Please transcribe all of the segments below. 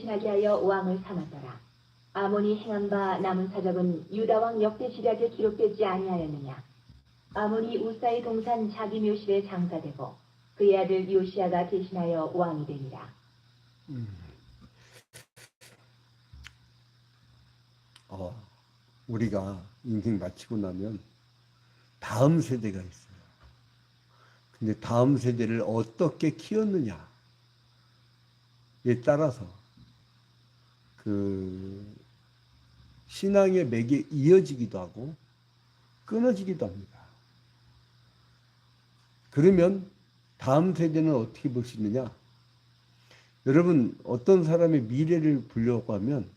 대신하게 하여 왕을 삼았더라. 아몬이 행한 바 남은 사적은 유다왕 역대지략에 기록되지 아니하였느냐. 아몬이 우사의 동산 자기 묘실에 장사되고 그의 아들 요시야가 대신하여 왕이 되니라. 우리가 인생 마치고 나면 다음 세대가 있어요. 근데 다음 세대를 어떻게 키웠느냐에 따라서 그 신앙의 맥이 이어지기도 하고 끊어지기도 합니다. 그러면 다음 세대는 어떻게 볼 수 있느냐? 여러분, 어떤 사람의 미래를 보려고 하면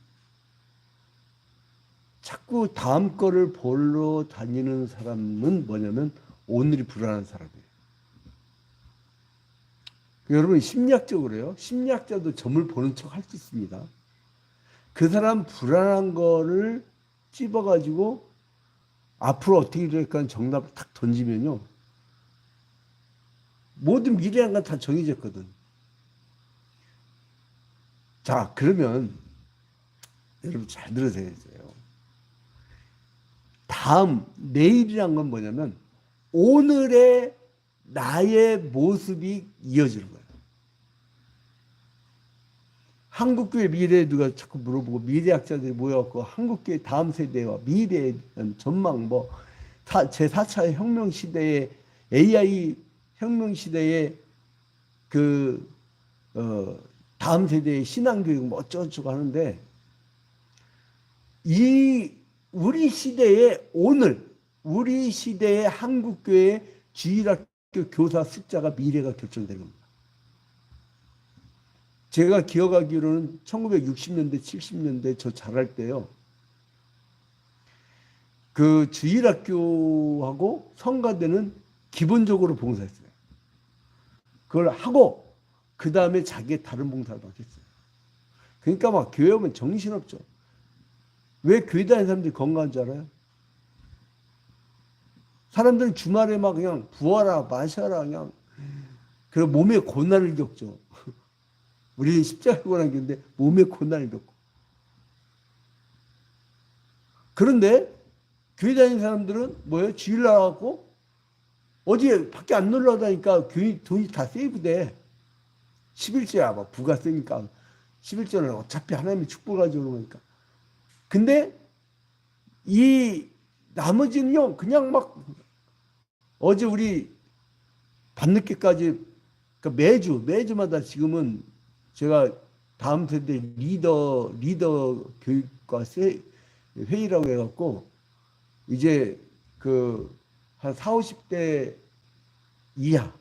자꾸 다음 거를 보러 다니는 사람은 뭐냐면 오늘이 불안한 사람이에요. 여러분, 심리학적으로요. 심리학자도 점을 보는 척 할 수 있습니다. 그 사람 불안한 거를 찝어가지고 앞으로 어떻게 될까 정답을 탁 던지면요. 모든 미래한 건 다 정해졌거든. 자, 그러면 여러분 잘 들으세요. 다음, 내일이란 건 뭐냐면 오늘의 나의 모습이 이어지는 거예요. 한국교회 미래에 누가 자꾸 물어보고 미래학자들이 모여갖고 한국교회 다음 세대와 미래에 대한 전망, 제4차 혁명 시대의 AI 혁명 시대의 다음 세대의 신앙교육 어쩌고저쩌고 하는데 우리 시대의 오늘, 우리 시대의 한국교회 주일학교 교사 숫자가 미래가 결정되는 겁니다. 제가 기억하기로는 1960년대, 70년대 저 잘할 때요. 그 주일학교하고 성가대는 기본적으로 봉사했어요. 그걸 하고 그 다음에 자기의 다른 봉사를 막 했어요. 그러니까 막 교회 오면 정신없죠. 왜 교회 다니는 사람들이 건강한 줄 알아요? 사람들은 주말에 막 그냥 부어라 마셔라 그냥 그리고 몸에 고난을 겪죠. 우리 십자가 고난 겪는데 몸에 고난을 겪고. 그런데 교회 다니는 사람들은 뭐예요? 주일 나가고 어디에 밖에 안 놀러 다니까 교회 돈이 다 세이브돼. 11조야 막 부가 세니까 11조는 어차피 하나님의 축복을 가지고 오는 거니까. 근데 이 나머지는요 그냥 막 어제 우리 밤늦게까지 그러니까 매주마다 지금은 제가 다음 세대 리더 교육과 회의라고 해갖고 이제 그 한 40, 50대 이하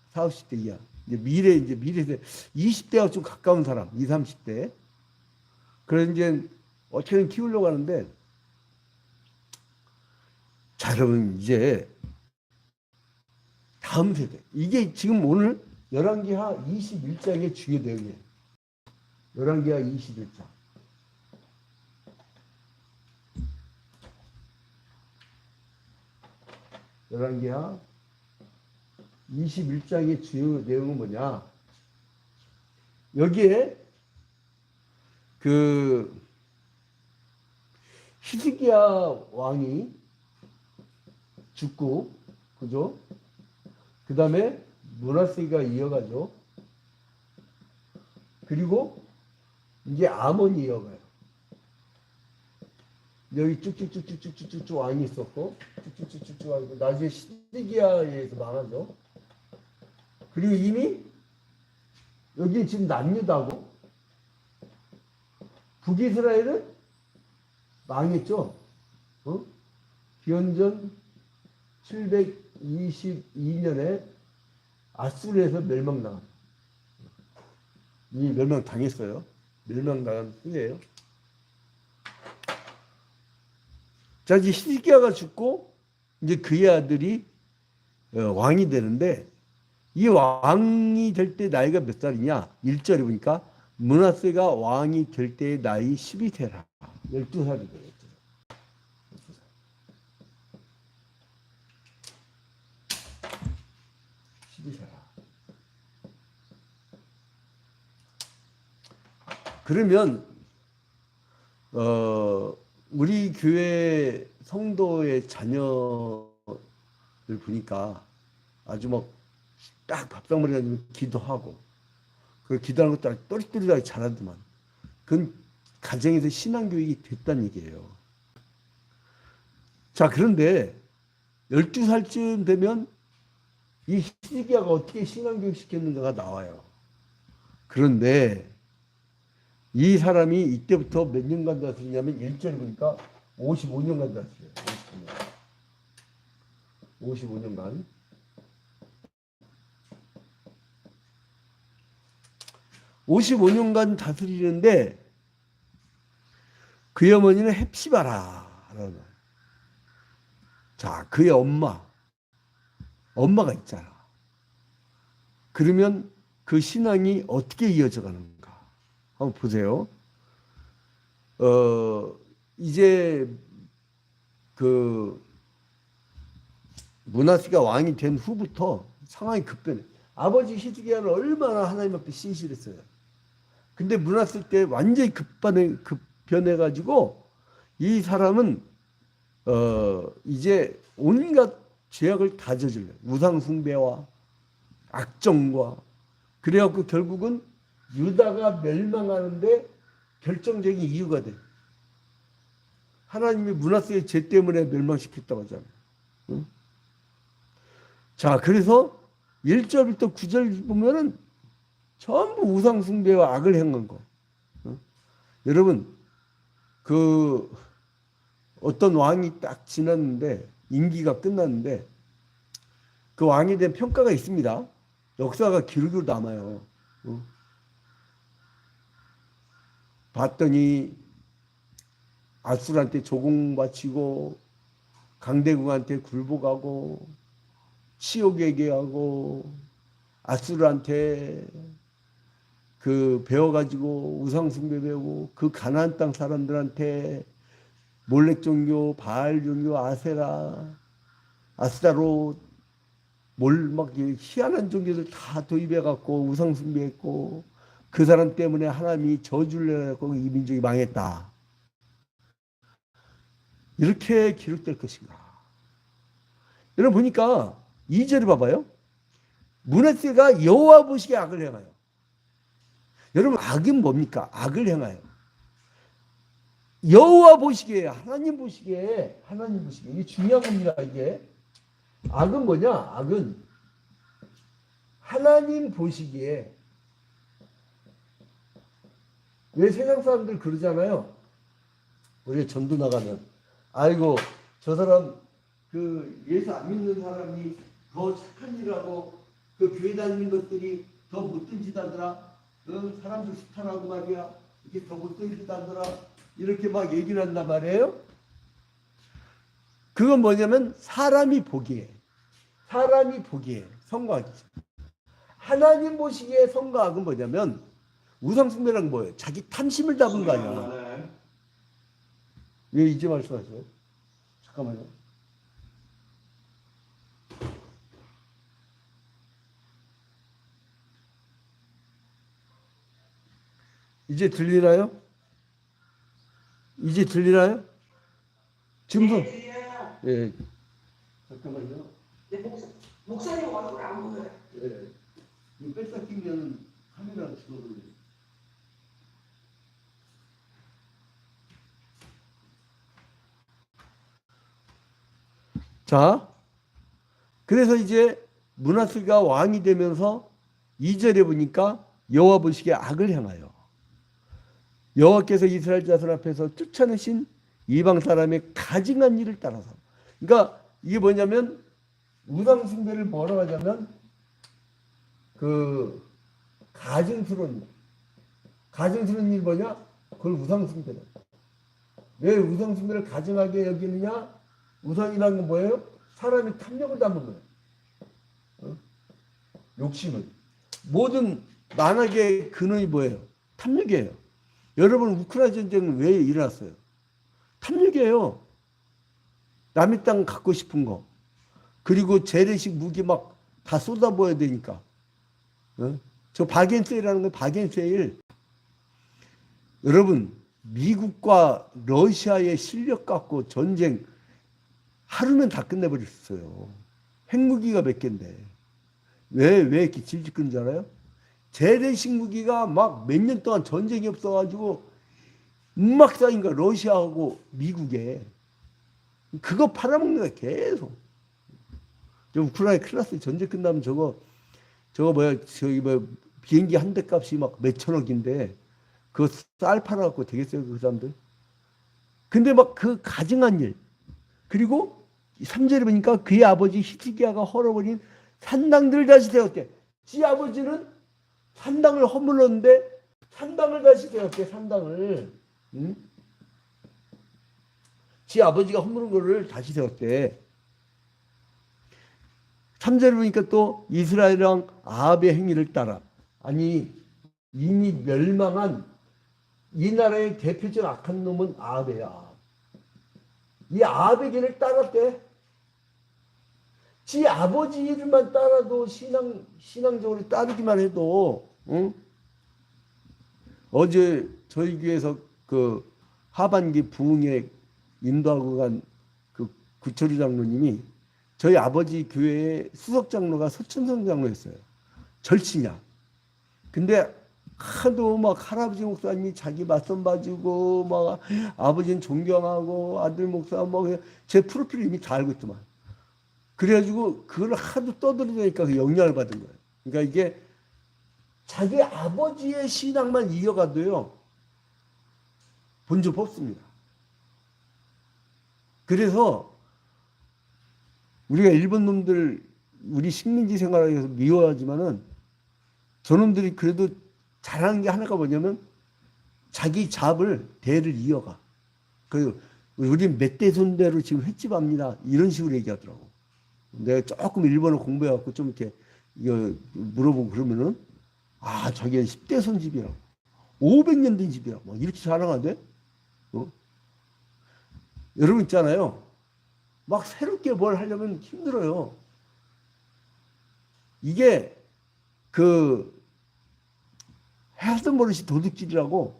40, 50대 이하 이제 미래 세대 20대가 좀 가까운 사람 20, 30대 그래서 이제 어떻게든 키우려고 하는데 자 여러분 이제 다음 세대 이게 지금 오늘 열왕기하 21장의 주요 내용이에요. 열왕기하 21장. 열왕기하 21장의 주요 내용은 뭐냐? 여기에 그 히스기야 왕이 죽고 그죠? 그 다음에 므낫세가 이어가죠. 그리고 이제 아몬이 이어가요. 여기 쭉쭉쭉쭉쭉쭉 왕이 있었고 쭉쭉쭉쭉 왕이 나중에 시드기야에 의해서 망하죠. 그리고 이미 여기 지금 남유다고 북이스라엘은 망했죠. 기원전 722년에 아수르에서 멸망당한. 이 멸망당했어요. 멸망당한 후예요. 자, 이제 히스기야가 죽고 이제 그의 아들이 왕이 되는데 이 왕이 될 때 나이가 몇 살이냐? 1절에 보니까 므낫세가 왕이 될 때의 나이 12세라. 12살이 돼요. 12세라. 그러면 우리 교회 성도의 자녀를 보니까 아주 막 딱 밥상머리 가지고 기도하고 그 기도하는 것도 또리또리하게 잘하더만. 그건 가정에서 신앙교육이 됐다는 얘기예요. 자, 그런데 12살쯤 되면 이 히스기야가 어떻게 신앙교육 시켰는가가 나와요. 그런데 이 사람이 이때부터 몇 년간 다스리냐면 1절에 보니까 55년간 다스려요. 55년간. 55년간 다스리는데 그의 어머니는 헵시바라. 자, 그의 엄마가 있잖아. 그러면 그 신앙이 어떻게 이어져 가는가? 한번 보세요. 이제 그 므낫세가 왕이 된 후부터 상황이 급변해. 아버지 히스기야는 얼마나 하나님 앞에 신실했어요. 근데 므낫세 때 완전히 급변해가지고 이 사람은 이제 온갖 죄악을 다 저질러요. 우상 숭배와 악정과. 그래갖고 결국은 유다가 멸망하는데 결정적인 이유가 돼. 하나님이 므낫세의 죄 때문에 멸망시켰다고 하잖아요. 응? 자, 그래서 1절부터 9절 보면은 전부 우상 숭배와 악을 행한 거. 응? 여러분, 그 어떤 왕이 딱 지났는데 임기가 끝났는데 그 왕에 대한 평가가 있습니다. 역사가 기록으로 남아요. 봤더니 아술한테 조공 바치고 강대국한테 굴복하고 치욕에게 하고 아술한테 그 배워가지고 우상숭배 배우고 그 가나안 땅 사람들한테 몰렉 종교, 바알 종교, 아세라, 아스타롯 막 희한한 종교들 다 도입해갖고 우상숭배했고 그 사람 때문에 하나님이 저주를 내갖고 이 민족이 망했다. 이렇게 기록될 것인가? 여러분 보니까 2절에 봐봐요. 므낫세가 여호와 보시기에 악을 행하여. 여러분 악은 뭡니까? 악을 행하여. 여호와 보시기에, 하나님 보시기에, 이게 중요한 겁니다. 이게 악은 뭐냐? 악은 하나님 보시기에. 왜 세상 사람들 그러잖아요. 우리 전도 나가면 아이고 저 사람 그 예수 안 믿는 사람이 더 착한 일하고 그 교회 다니는 것들이 더 못된 짓 하더라. 사람들 스타라고 말이야. 이게 더 못된 짓 하더라. 이렇게 막 얘기를 한단 말이에요. 그건 뭐냐면 사람이 보기에 성과악이죠. 하나님 보시기에 성과악은 뭐냐면 우상숭배란 뭐예요? 자기 탐심을 잡은 거 아니야. 왜 이제 말씀하세요? 잠깐만요. 이제 들리나요? 지금 예. 잠깐만요. 내 목사님 얼굴 안 보여요. 예. 이거 뺐다 끼면 카메라 죽어버려요. 자, 그래서 이제 므낫세가 왕이 되면서 2절에 보니까 여호와 보시기에 악을 행하여 여호와께서 이스라엘 자손 앞에서 쫓아내신 이방 사람의 가증한 일을 따라서. 그러니까 이게 뭐냐면 우상 숭배를 뭐라고 하냐면 그 가증스러운 일 뭐냐? 그걸 우상 숭배다. 왜 우상 숭배를 가증하게 여기느냐? 우상이라는 건 뭐예요? 사람이 탐욕을 담은 거예요. 욕심을. 모든 만악의 근원이 뭐예요? 탐욕이에요. 여러분 우크라이나 전쟁은 왜 일어났어요? 탐욕이에요. 남의 땅 갖고 싶은 거. 그리고 재래식 무기 막 다 쏟아부어야 되니까. 저 바겐세일이라는 거 바겐세일. 여러분, 미국과 러시아의 실력 갖고 전쟁 하루면 다 끝내버렸어요. 핵무기가 몇 개인데. 왜 이렇게 질질 끄는 줄 알아요? 재래식 무기가 막 몇 년 동안 전쟁이 없어가지고 막 쌓인 거야. 러시아하고 미국에. 그거 팔아먹는 거야, 계속. 저 우크라이나 큰일 났어요. 전쟁 끝나면 비행기 한 대 값이 막 몇천억인데, 그거 쌀 팔아갖고 되겠어요, 그 사람들? 근데 막 그 가증한 일. 그리고 3절에 보니까 그의 아버지 히스기야가 헐어버린 산당들을 다시 세웠대. 지 아버지는 산당을 허물었는데 산당을 다시 세웠대, 산당을. 응? 지 아버지가 허물은 거를 다시 세웠대. 3절에 보니까 또 이스라엘이랑 아합의 행위를 따라. 아니, 이미 멸망한 이 나라의 대표적 악한 놈은 아합이야. 이 아합의 길을 따랐대. 지 아버지 일만 따라도 신앙적으로 따르기만 해도, 응? 어제 저희 교회에서 그 하반기 부흥회 인도하고 간 그 구철이 장로님이 저희 아버지 교회의 수석 장로가 서천성 장로였어요. 절친이야. 근데 하도 막 할아버지 목사님이 자기 맞선 봐주고 막 아버지는 존경하고 아들 목사 뭐 제 프로필 이미 다 알고 있더만. 그래가지고 그걸 하도 떠들으니까 그 영향을 받은 거예요. 그러니까 이게 자기 아버지의 신앙만 이어가도요 본줄 뽑습니다. 그래서 우리가 일본 놈들 우리 식민지 생활에서 미워하지만은 저놈들이 그래도 잘하는 게 하나가 뭐냐면 자기 잡을 대를 이어가. 그리고 우린 몇 대 손대로 지금 횟집합니다. 이런 식으로 얘기하더라고. 내가 조금 일본어 공부해갖고 좀 이렇게 이거 물어보고 그러면은 아 저기는 10대 손 집이야. 500년 된 집이야. 뭐 이렇게 자랑하대? 어? 여러분 있잖아요. 막 새롭게 뭘 하려면 힘들어요. 이게 그 하던 버릇이 도둑질이라고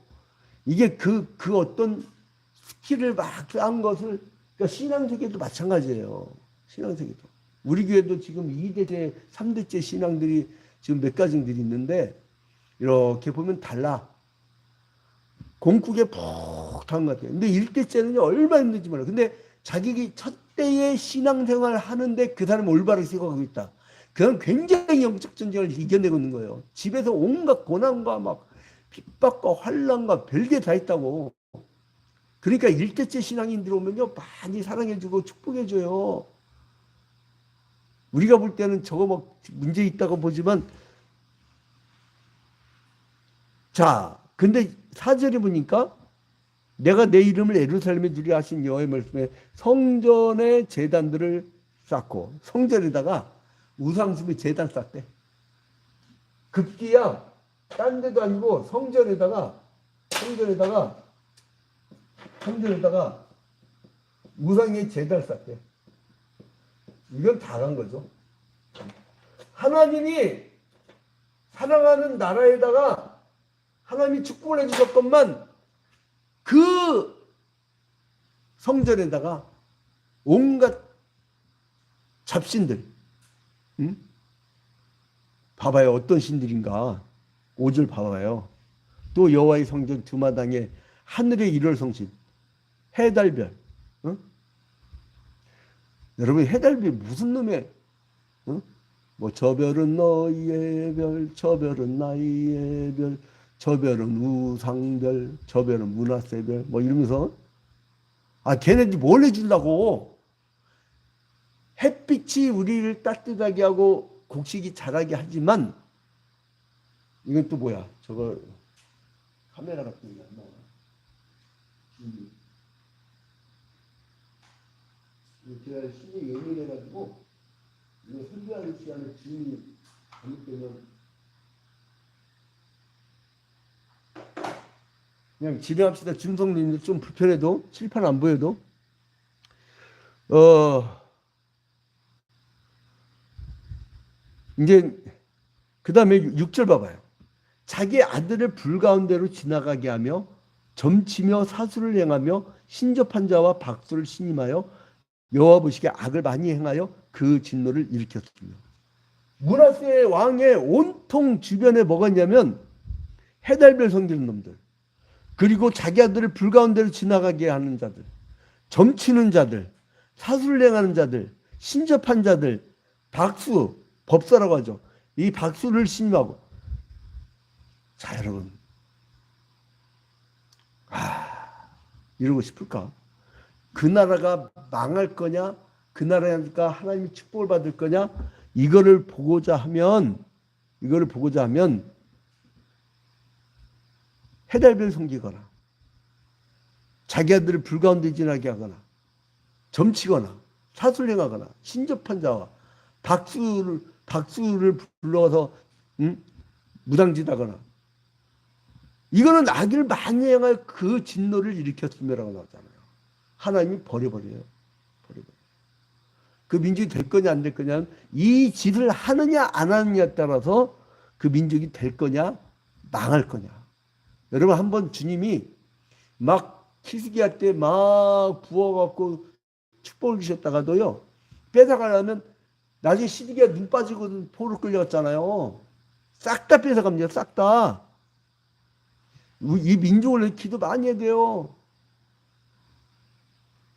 이게 그 어떤 스킬을 막 쌓은 것을 그러니까 신앙세계도 마찬가지예요. 신앙세계도. 우리 교회도 지금 2대째, 3대째 신앙들이 지금 몇 가지들이 있는데 이렇게 보면 달라. 공국에 푹 탄 것 같아요. 근데 1대째는요 얼마나 힘든지 몰라요. 근데 자기 첫 때의 신앙생활을 하는데 그 사람은 올바르게 생각하고 있다. 그건 굉장히 영적 전쟁을 이겨내고 있는 거예요. 집에서 온갖 고난과 막 핍박과 환난과 별게 다 있다고. 그러니까 1대째 신앙인들 오면요 많이 사랑해주고 축복해줘요. 우리가 볼 때는 저거 뭐 문제 있다고 보지만 자 근데 4절에 보니까 내가 내 이름을 예루살렘에 두리 하신 여호와의 말씀에 성전의 제단들을 쌓고 성전에다가 우상숭배 제단 쌓대. 급기야 딴 데도 아니고 성전에다가 우상의 제단을 쌓대. 이건 다 간 거죠. 하나님이 사랑하는 나라에다가 하나님이 축복을 해주셨건만 그 성전에다가 온갖 잡신들, 응? 봐봐요. 어떤 신들인가. 5절 봐봐요. 또 여호와의 성전 두마당에 하늘의 일월성신, 해달별. 응? 여러분 해달별이 무슨 놈의 응? 뭐 저 별은 너희의 별, 저 별은 나의 별, 저 별은 우상별, 저 별은 문하세별 뭐 이러면서 아 걔네들이 뭘 해주려고 햇빛이 우리를 따뜻하게 하고 곡식이 자라게 하지만 이건 또 뭐야 저거 카메라 같은 게 안 나와. 제가 신이 예민해가지고 이거 설교하는 시간에 주인이 잘못되면 그냥 진행합시다. 준성님들 좀 불편해도 칠판 안 보여도 이제 그 다음에 6절 봐봐요. 자기 아들을 불 가운데로 지나가게 하며 점치며 사수를 행하며 신접한 자와 박수를 신임하여 여호와 보시기에 악을 많이 행하여 그 진노를 일으켰으며. 므낫세 왕의 온통 주변에 뭐가 있냐면 해달별 섬기는 놈들, 그리고 자기 아들을 불가운데로 지나가게 하는 자들, 점치는 자들, 사수를 행하는 자들, 신접한 자들, 박수, 법사라고 하죠. 이 박수를 신임하고. 자, 여러분, 이러고 싶을까? 그 나라가 망할 거냐? 그 나라가 하나님의 축복을 받을 거냐? 이거를 보고자 하면 해달별 섬기거나 자기 아들을 불가운데 지나게 하거나 점치거나 사수를 행하거나 신접한 자와 박수를 불러서 무당짓하거나, 이거는 악을 많이 행할 그 진노를 일으켰음이라고 나오잖아요. 하나님이 버려버려요. 그 민족이 될 거냐 안 될 거냐는 이 짓을 하느냐 안 하느냐에 따라서 그 민족이 될 거냐 망할 거냐. 여러분, 한번 주님이 막 히스기야 때 막 부어갖고 축복을 주셨다가도요, 뺏어가려면 나중에 시드기야 눈 빠지고 포로 끌려갔잖아요. 싹 다 뺏어갑니다. 싹 다. 이 민족을 기도 많이 해야 돼요.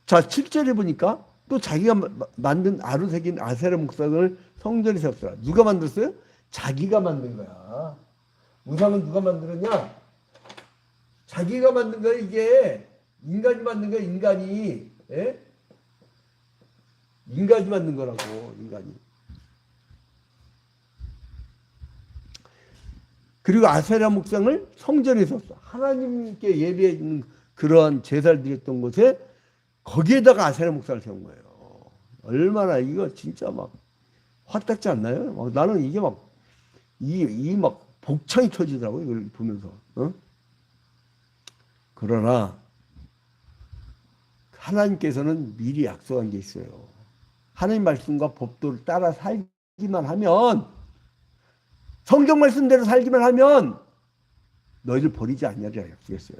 자, 7절에 보니까 또 자기가 만든 아루새긴 아세라 목상을 성전에 세웠더라. 누가 만들었어요? 자기가 만든 거야. 우상은 누가 만들었냐? 자기가 만든 거야. 이게 인간이 만든 거야. 인간이. 예? 인간이 만든 거라고. 인간이. 그리고 아세라 목상을 성전에 세웠어. 하나님께 예배했는 그러한 제사를 드렸던 곳에 거기에다가 아세라 목상을 세운 거예요. 얼마나 이거 진짜 막 화딱지 않나요? 막 나는 이게 막 막 복창이 터지더라고요. 이걸 보면서. 어? 그러나 하나님께서는 미리 약속한 게 있어요. 하나님 말씀과 법도를 따라 살기만 하면, 성경 말씀대로 살기만 하면 너희를 버리지 않냐고 약속했어요.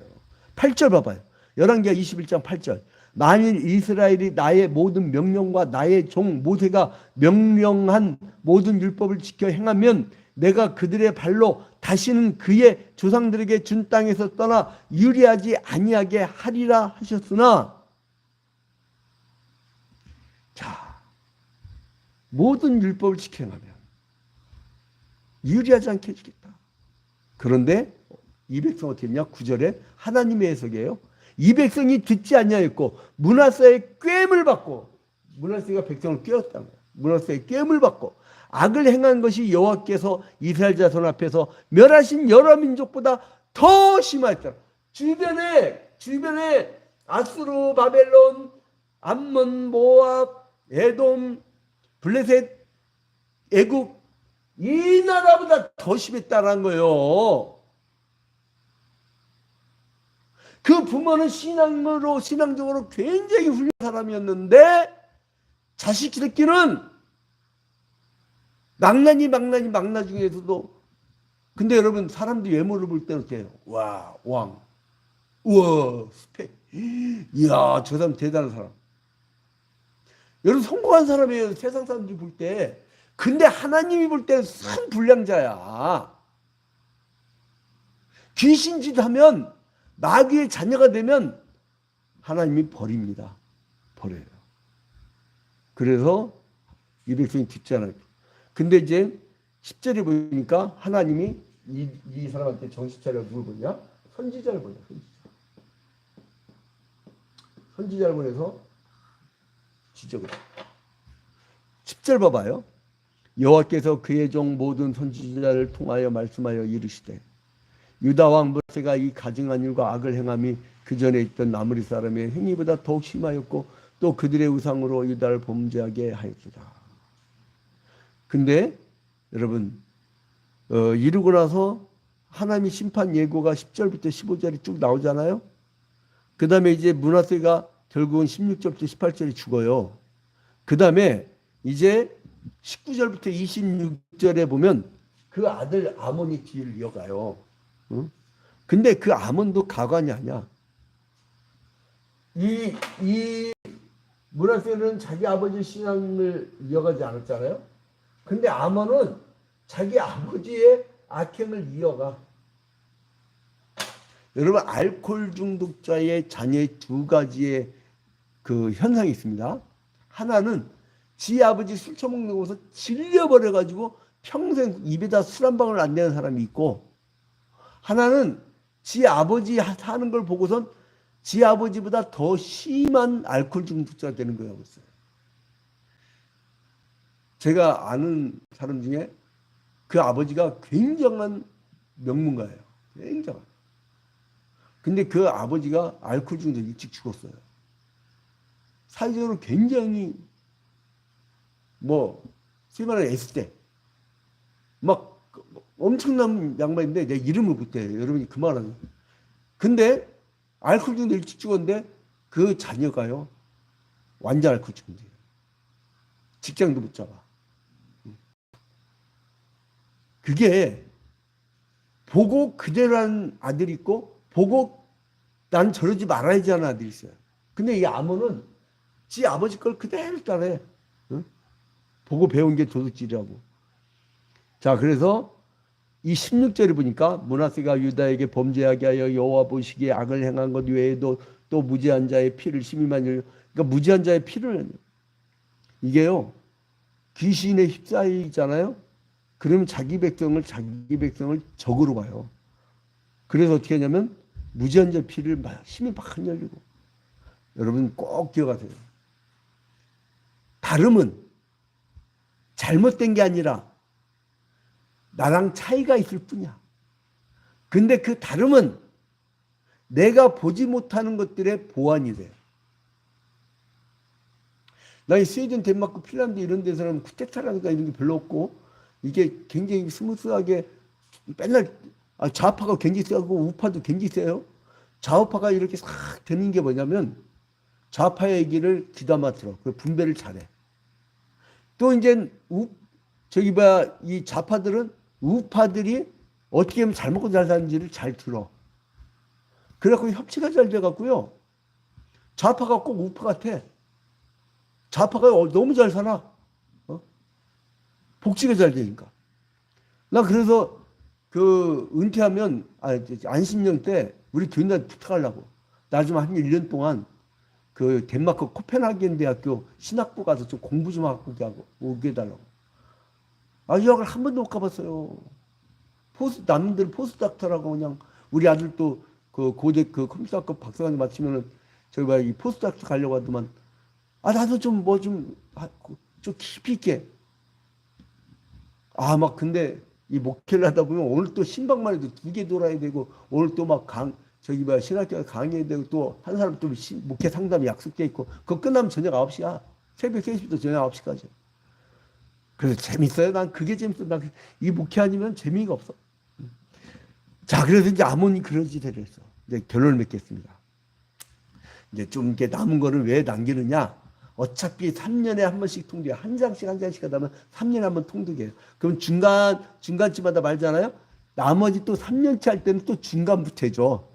8절 봐봐요. 열왕기하 21장 8절. 만일 이스라엘이 나의 모든 명령과 나의 종 모세가 명령한 모든 율법을 지켜 행하면 내가 그들의 발로 다시는 그의 조상들에게 준 땅에서 떠나 유리하지 아니하게 하리라 하셨으나, 자, 모든 율법을 지켜 행하면 유리하지 않게 해주겠다. 그런데 이 백성 어떻게 했냐? 9절에 하나님의 해석이에요. 이 백성이 듣지 아니하였고 므낫세의 꾀임을 받고, 므낫세가 백성을 꾀었다는 거예요. 므낫세의 꾀임을 받고 악을 행한 것이 여호와께서 이스라엘 자손 앞에서 멸하신 여러 민족보다 더 심하였다. 주변에 아수르, 바벨론, 암몬, 모압, 에돔, 블레셋, 애국, 이 나라보다 더 심했다는 거예요. 그 부모는 신앙적으로 굉장히 훌륭한 사람이었는데 자식 새끼는 망나 중에서도. 근데 여러분, 사람들이 외모를 볼 때는 어때요? 와, 왕, 우와, 스펙, 이야, 저 사람 대단한 사람. 여러분, 성공한 사람이에요, 세상 사람들이 볼 때. 근데 하나님이 볼 때는 참 불량자야. 귀신짓 하면, 마귀의 자녀가 되면 하나님이 버립니다. 버려요. 그래서 이 백성이 듣지 않아요. 근데 이제 10절에 보니까 하나님이 이 사람한테 정신 차려 누굴 보냐? 선지자를 보냐. 선지자를 보내서 지적을. 10절 봐봐요. 여호와께서 그의 종 모든 선지자를 통하여 말씀하여 이르시되 유다 왕 므낫세가 이 가증한 일과 악을 행함이 그 전에 있던 아무리 사람의 행위보다 더욱 심하였고 또 그들의 우상으로 유다를 범죄하게 하였도다. 근데 여러분, 이르고 나서 하나님의 심판 예고가 10절부터 15절이 쭉 나오잖아요. 그 다음에 이제 므낫세가 결국은 16절부터 18절이 죽어요. 그 다음에 이제 19절부터 26절에 보면 그 아들 아몬이 뒤를 이어가요. 응? 근데 그 아몬도 가관이 아니야. 이 므낫세는 자기 아버지 신앙을 이어가지 않았잖아요. 근데 아몬은 자기 아버지의 악행을 이어가. 여러분, 알코올 중독자의 자녀의 두 가지의 그 현상이 있습니다. 하나는 지 아버지 술 처먹는 곳에서 질려버려가지고 평생 입에다 술 한 방울 안 내는 사람이 있고, 하나는 지 아버지 사는 걸 보고선 지 아버지보다 더 심한 알코올 중독자가 되는 거라고 했어요. 제가 아는 사람 중에 그 아버지가 굉장한 명문가예요. 굉장한. 근데 그 아버지가 알코올 중독 일찍 죽었어요. 사회적으로 굉장히 쓸만한 S대. 막 엄청난 양반인데 내 이름을 못해요. 여러분이 그 말은. 근데 알코올 중독 일찍 죽었는데 그 자녀가요. 완전 알코올 중독이에요. 직장도 못 잡아. 그게 보고 그대로 한 아들이 있고 보고 난 저러지 말아야지 하는 아들이 있어요. 근데 이 아몬은 지 아버지 걸 그대로 따라해. 응? 보고 배운 게 도둑질이라고. 자, 그래서 이 16절에 보니까 므낫세가 유다에게 범죄하게 하여 여호와 보시기에 악을 행한 것 외에도 또 무지한 자의 피를 심히만 흘려. 그러니까 무지한 자의 피를, 이게요 귀신에 휩싸이잖아요. 그러면 자기 백성을 적으로 봐요. 그래서 어떻게 하냐면 무지한 자의 피를 심히 막 흘리고. 여러분 꼭 기억하세요. 다름은 잘못된 게 아니라 나랑 차이가 있을 뿐이야. 근데 그 다름은 내가 보지 못하는 것들의 보완이 돼요. 나 스웨덴, 덴마크, 핀란드 이런 데서는 쿠데타라든가 이런 게 별로 없고 이게 굉장히 스무스하게 맨날 좌파가 굉장히 세고 우파도 굉장히 세요. 좌우파가 이렇게 싹 되는 게 뭐냐면 좌파 얘기를 귀담아 들어. 그 분배를 잘해. 또 이제 이 좌파들은 우파들이 어떻게 하면 잘 먹고 잘 사는지를 잘 들어. 그래갖고 협치가 잘 돼갖고요. 좌파가 꼭 우파 같아. 좌파가 너무 잘 살아. 복지가 잘 되니까. 나 그래서 그 은퇴하면 안신령 때 우리 교인들 부탁하려고. 나 좀 한 1년 동안 그 덴마크 코펜하겐 대학교 신학부 가서 좀 공부 좀 하고 오게 해달라고. 유학을 한 번도 못 가봤어요. 남들 포스닥터라고 그냥 우리 아들도 그 고대 그 컴퓨터학과 박사과정 마치면은 이 포스닥터 가려고 하더만 나도 좀 좀 깊이 있게. 막 근데 이 목회를 하다 보면 오늘 또 신방만 해도 2개 돌아야 되고 오늘 또 막 신학교 강의해야 되고 또 한 사람 또 목회 상담이 약속돼 있고 그거 끝나면 저녁 9시야. 새벽 3시부터 저녁 9시까지. 그래서 재밌어요. 난 그게 재밌어. 난 이 목회 아니면 재미가 없어. 자, 그래서 이제 아몬이 그런 짓을 했어. 이제 결론을 맺겠습니다. 이제 좀 이렇게 남은 거를 왜 남기느냐? 어차피 3년에 한 번씩 통독해요. 한 장씩 하다 보면 3년에 한 번 통독해요. 그럼 중간쯤마다 말잖아요. 나머지 또 3년치 할 때는 또 중간부터 해줘.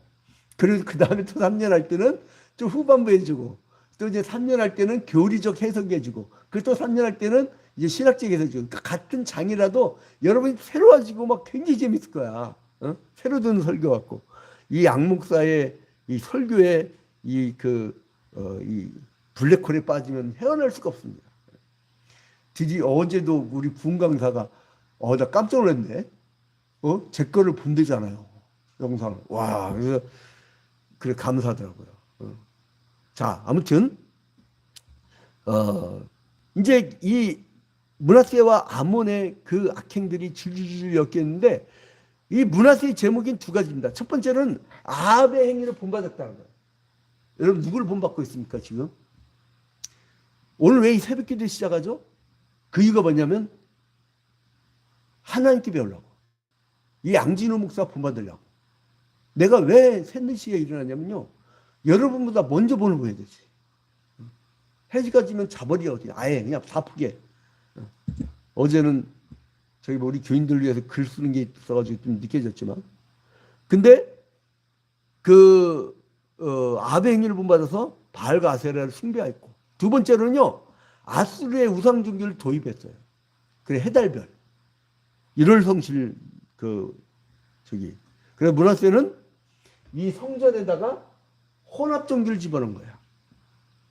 그래서 그 다음에 또 3년 할 때는 좀 후반부 해주고, 또 이제 3년 할 때는 교리적 해석해주고, 그리고 또 3년 할 때는 이제 신학적 해석해주고. 그러니까 같은 장이라도 여러분이 새로워지고 막 굉장히 재밌을 거야. 새로 듣는 설교 같고. 이 양목사의 이 설교의 이 블랙홀에 빠지면 헤어날 수가 없습니다. 드디어 어제도 우리 부흥 강사가 나 깜짝 놀랐네. 제 거를 본대잖아요. 영상을. 와, 그래서 그래 감사하더라고요. 자, 아무튼 이제 이 므낫세와 아몬의 그 악행들이 줄줄줄 엮였는데 이 므낫세의 제목인 두 가지입니다. 첫 번째는 아합의 행위를 본받았다는 거예요. 여러분 누구를 본받고 있습니까 지금? 오늘 왜 이 새벽 기도 시작하죠? 그 이유가 뭐냐면 하나님께 배우려고. 이 양진호 목사 본받으려고. 내가 왜 샌드 시에 일어나냐면요. 여러분보다 먼저 본을 보여야 되지. 해지가 지면 자버리가 어디 아예 그냥 사프게. 어제는 우리 교인들 위해서 글 쓰는 게 있어가지고 좀 느껴졌지만. 근데 아벨 행위를 본받아서 바알과 아세라를 숭배했고, 두 번째로는요, 아수르의 우상 종교를 도입했어요. 그래, 해달별, 일월성실 그래 므낫세는 이 성전에다가 혼합 종교를 집어넣은 거야.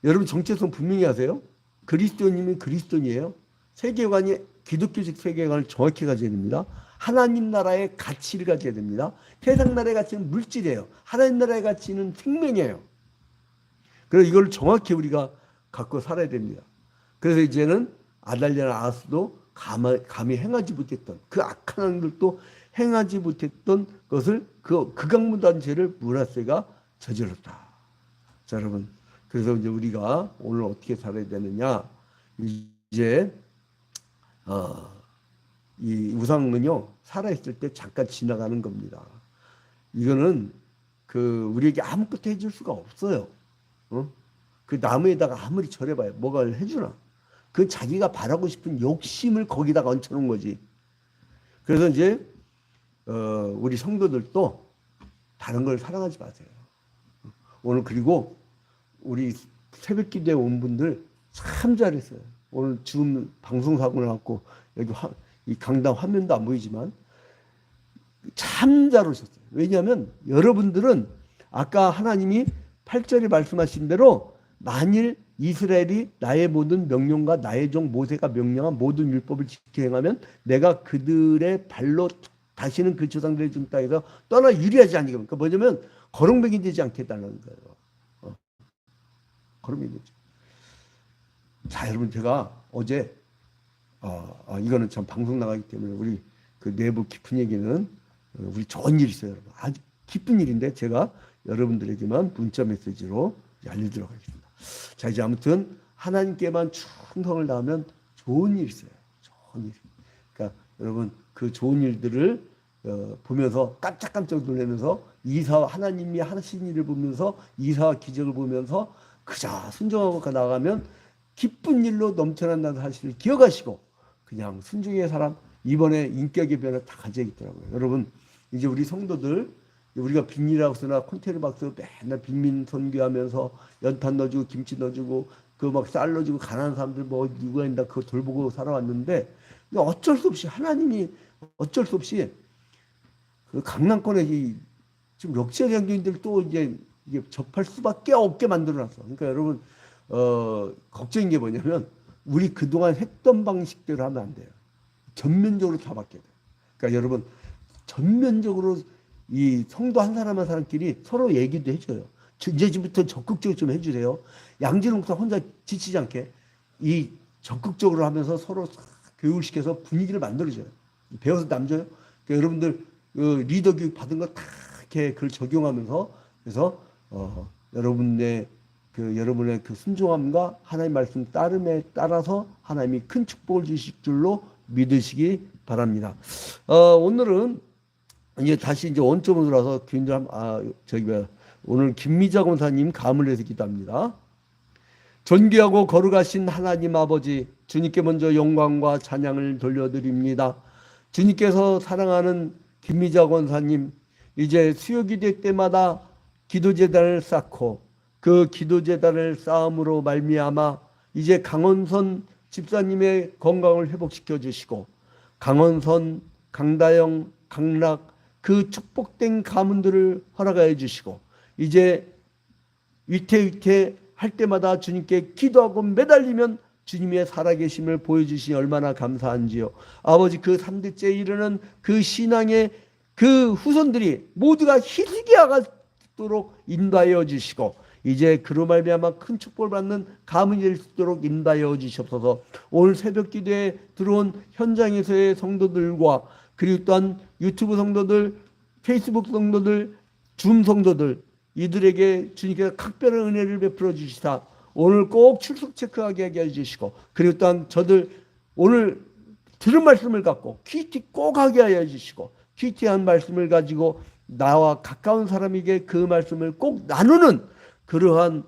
여러분 정체성 분명히 하세요. 그리스도인이면 그리스도인이에요. 세계관이 기독교적 세계관을 정확히 가져야 됩니다. 하나님 나라의 가치를 가져야 됩니다. 세상 나라의 가치는 물질이에요. 하나님 나라의 가치는 생명이에요. 그래서 이걸 정확히 우리가 갖고 살아야 됩니다. 그래서 이제는 아달랴나 아하스도 감히 행하지 못했던 그 악한 행들도 행하지 못했던 것을 그 극악무도한 죄를 므낫세가 저질렀다. 자, 여러분, 그래서 이제 우리가 오늘 어떻게 살아야 되느냐? 이제 이 우상은요, 살아있을 때 잠깐 지나가는 겁니다. 이거는 우리에게 아무것도 해줄 수가 없어요. 그 나무에다가 아무리 절해봐요. 뭐가 해주나? 그 자기가 바라고 싶은 욕심을 거기다가 얹혀놓은 거지. 그래서 이제 우리 성도들도 다른 걸 사랑하지 마세요. 오늘 그리고 우리 새벽 기도에 온 분들 참 잘했어요. 오늘 지금 방송 사고 나갖고 여기 이 강당 화면도 안 보이지만 참 잘 오셨어요. 왜냐하면 여러분들은 아까 하나님이 8절에 말씀하신 대로 만일 이스라엘이 나의 모든 명령과 나의 종 모세가 명령한 모든 율법을 지켜 행하면 내가 그들의 발로 다시는 그 조상들의 준 땅에서 떠나 유리하지 않으니까. 그러니까 뭐냐면 거렁뱅이 되지 않겠다는 거예요. 거렁뱅이 되죠. 자, 여러분, 제가 어제 이거는 참 방송 나가기 때문에 우리 그 내부 깊은 얘기는 우리 좋은 일이 있어요. 여러분. 아주 기쁜 일인데 제가 여러분들에게만 문자 메시지로 알려드리도록 하겠습니다. 자, 이제 아무튼 하나님께만 충성을 다하면 좋은 일이 있어요. 좋은 일. 그러니까 여러분 그 좋은 일들을 보면서 깜짝깜짝 놀라면서 하나님이 하신 일을 보면서 이사와 기적을 보면서 그저 순종하고 나가면 기쁜 일로 넘쳐난다는 사실을 기억하시고 그냥 순종의 사람, 이번에 인격의 변화 다 가져야겠더라고요. 여러분, 이제 우리 성도들, 우리가 빈일하우스나 콘테이너박스 맨날 빈민 선교하면서 연탄 넣어주고 김치 넣어주고 그 막 쌀 넣어주고 가난한 사람들 뭐 누가 있나 그거 돌보고 살아왔는데 어쩔 수 없이 하나님이 어쩔 수 없이 그 강남권에 지금 럭셔리 경기인들 또 이제 이게 접할 수밖에 없게 만들어놨어. 그러니까 여러분 걱정인 게 뭐냐면 우리 그동안 했던 방식대로 하면 안 돼요. 전면적으로 다 바뀌어야 돼요. 그러니까 여러분 전면적으로 이 성도 한 사람 한 사람끼리 서로 얘기도 해줘요. 이제부터 적극적으로 좀 해주세요. 양진호 목사 혼자 지치지 않게 이 적극적으로 하면서 서로 교육시켜서 분위기를 만들어줘요. 배워서 남줘요. 그러니까 여러분들 리더 교육 받은 거 다 이렇게 그걸 적용하면서 그래서 여러분의 그 순종함과 하나님 말씀 따름에 따라서 하나님이 큰 축복을 주실 줄로 믿으시기 바랍니다. 오늘은 이제 다시 이제 원점으로 돌아서 오늘 김미자 권사님 감을 내서 기도합니다. 존귀하고 거룩하신 하나님 아버지, 주님께 먼저 영광과 찬양을 돌려드립니다. 주님께서 사랑하는 김미자 권사님, 이제 수요기도 때마다 기도재단을 쌓고 그 기도재단을 쌓음으로 말미암아 이제 강원선 집사님의 건강을 회복시켜 주시고 강원선, 강다영, 강락 그 축복된 가문들을 허락하여 주시고 이제 위태 할 때마다 주님께 기도하고 매달리면 주님의 살아계심을 보여주시니 얼마나 감사한지요. 아버지 그 3대째 이르는 그 신앙의 그 후손들이 모두가 희귀하도록 인도하여 주시고 이제 그로 말미암아 큰 축복을 받는 가문이 될 수 있도록 인도하여 주시옵소서. 오늘 새벽 기도에 들어온 현장에서의 성도들과 그리고 또한 유튜브 성도들, 페이스북 성도들, 줌 성도들 이들에게 주님께서 각별한 은혜를 베풀어 주시사 오늘 꼭 출석 체크하게 하게 해주시고 그리고 또한 저들 오늘 들은 말씀을 갖고 큐티 꼭 하게 하여 주시고 큐티한 말씀을 가지고 나와 가까운 사람에게 그 말씀을 꼭 나누는 그러한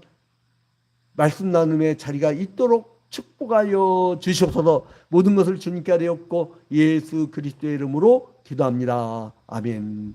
말씀 나눔의 자리가 있도록 축복하여 주시옵소서. 모든 것을 주님께 아뢰옵고 예수 그리스도의 이름으로 기도합니다. 아멘.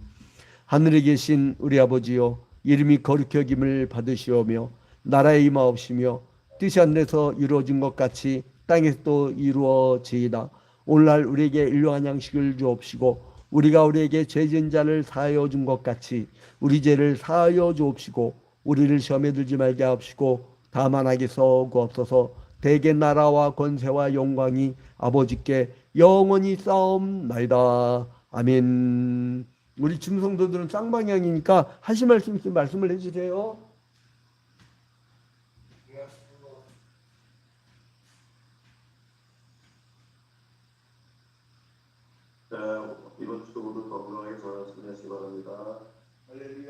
하늘에 계신 우리 아버지요, 이름이 거룩히 여김을 받으시오며 나라의 임하옵시며 뜻이 하늘에서 이루어진 것 같이 땅에서도 이루어지이다. 오늘날 우리에게 일용할 양식을 주옵시고 우리가 우리에게 죄 지은 자를 사하여 준 것 같이 우리 죄를 사하여 주옵시고 우리를 시험에 들지 말게 하옵시고 다만 악에서 구하옵소서. 대개 나라와 권세와 영광이 아버지께 영원히 싸움나이다. 아멘. 우리 중성도들은 쌍방향이니까 하실 말씀 있으면 말씀을 해주세요. 자, 이번 주도 모두 건강하게 전하시기 바랍니다. 할렐루야.